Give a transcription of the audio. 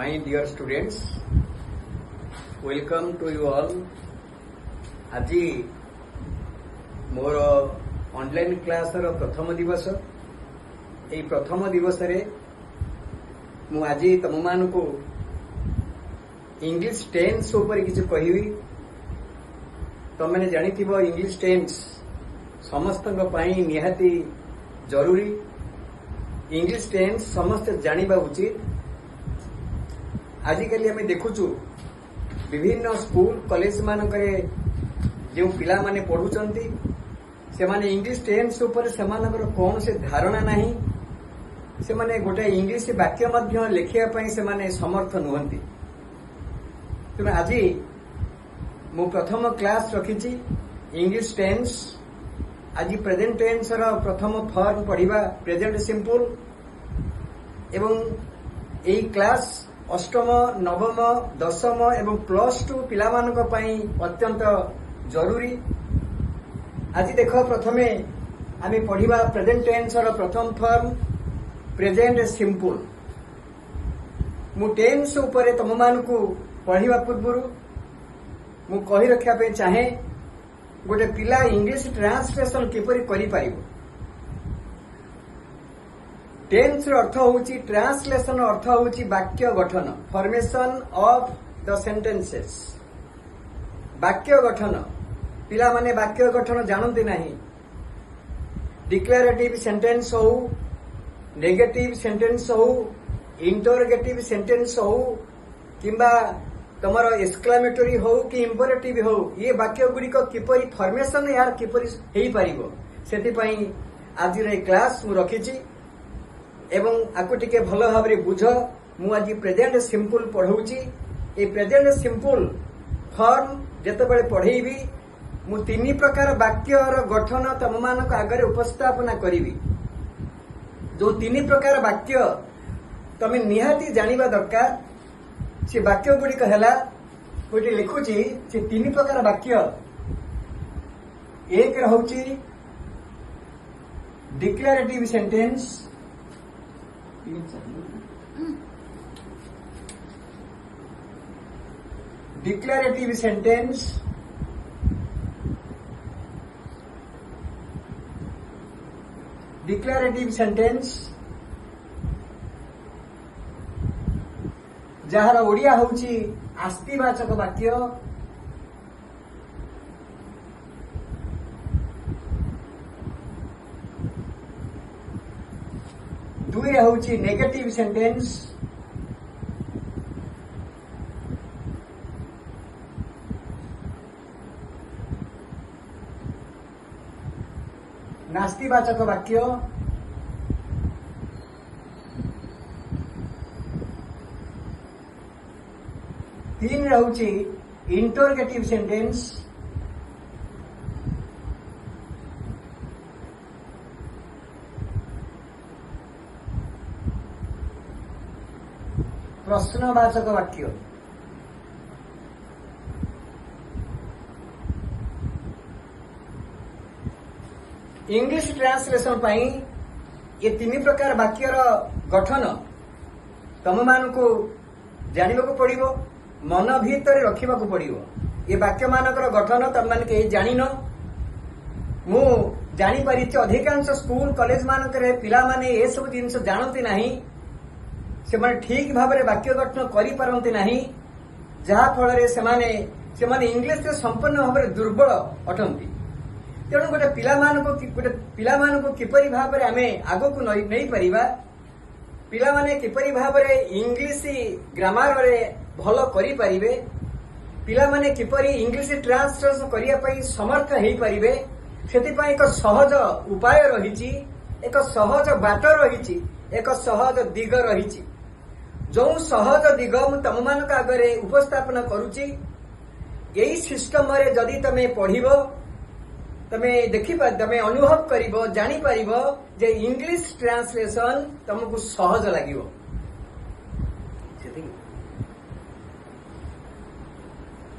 My dear students, welcome to you all. আজি मोर online class रो प्रथम दिवस। এই प्रथम दिवस रे मु आज तुम मान को इंग्लिश टेन्स ऊपर किसी कहबी। तुम मैंने जानी इंग्लिश टेन्स समस्त निहाती जरूरी। इंग्लिश टेन्स समस्त जानिबा उचित। आजिकल आम देखुचु विभिन्न स्कूल कॉलेज मानकरे जो पिला माने पढ़ुचंती से माने इंग्लिश टेन्स ऊपर से कौन से धारणा नहीं। से माने गोटे इंग्लिश वाक्य मध्य लिखिया पई से माने समर्थ नुहंती। तेणु आज मु प्रथम क्लास रखी इंग्लिश टेन्स। आज प्रेजेंट टेन्स रो प्रथम फॉर्म पढ़िबा प्रेजेंट सिंपल। एवं एई क्लास अष्टम नवम दशम एवं +2 पिलामानक पई अत्यंत जरूरी। आज देख प्रथमे आमे पढ़िबा प्रेजेंट टेन्स रो प्रथम फॉर्म प्रेजेंट सिंपल। मु टेन्स ऊपर तुम मान को पढ़िबा पूर्व मु कहि रखिया पे चाहे गोटे पिला इंग्लिश ट्रांसलेशन किपरि करि पारिबो। टेन्स अर्थ होची ट्रांसलेशन अर्थ होची वाक्य गठन फॉर्मेशन ऑफ द सेंटेंसेस। वाक्य गठन पिला माने वाक्य गठन जानते नहीं। डिक्लेरेटिव सेंटेंस हो, नेगेटिव सेंटेंस हो, इंटरोगेटिव सेंटेंस हो किंबा तमर एक्सक्लेमेटरी हो कि इंपरेटिव हो, ये वाक्य गुड़िक किपरि फॉर्मेशन यार किपरि हेई पारिबो सेति पई आज रे क्लास मु रखिची। एवं आपको टिके भल भाव में बुझ। मु आज प्रेजेंट सिंपल पढ़ाऊँगी। ये प्रेजेंट सिंपल फॉर्म जितेबाला पढ़ेबी मु 3 प्रकार वाक्य गठन तुम मान आगे उपस्थापना करी। जो 3 प्रकार वाक्य तुम निहाती जानिबा दरकार। से वाक्य गुड़िक है गोटे लिखुची से 3 प्रकार वाक्य। एक रहउची declarative sentence. Declarative sentence declarative sentence जार ओडिया होची आस्तिवाचक वाक्य। दुई होची नेगेटिव सेंटेंस। नास्तिवाचक वाक्य। तीन रहउची इंटरोगेटिव सेंटेंस। प्रश्नवाचक वाक्य। इंग्लिश ट्रांसलेशन पाई ये 3 प्रकार वाक्यर गठन तुम मान को जानवा को पड़ो, मन भीतर रखा पड़ो। ये वाक्य मानकर गठन तुम मान के जान मु जापारी अधिकांश स्कूल कॉलेज मानक पिला माने ये सब जिन जानते नहीं। से ठीक भाव में वाक्य गठन करि पारंती नहीं। जहा फल से इंग्लिश संपूर्ण भाव में दुर्बल अटंती। तेणु गोटे पिला किपरि भाव में आमे आगो को नहीं परिबा। पिला माने किपरि भाव में इंग्लिश ग्रामर रे भलो करि परिबे। पिला माने किपरि इंग्लिश ट्रांसलेशन करिया पई समर्थ हेई परिबे सेति पई एक सहज उपाय रहिछि, एक सहज बाट रहिछि, एक सहज दिग रहिछि। जो सहज दिग मु तुम मान आगे उपस्थापन करुची। यही सिस्टम रे जदि तमे पढ़िबो तमे देखिबा तमे अनुभव करिबो जानि परिबो जे इंग्लिश ट्रांसलेशन तुमको सहज लागिबो।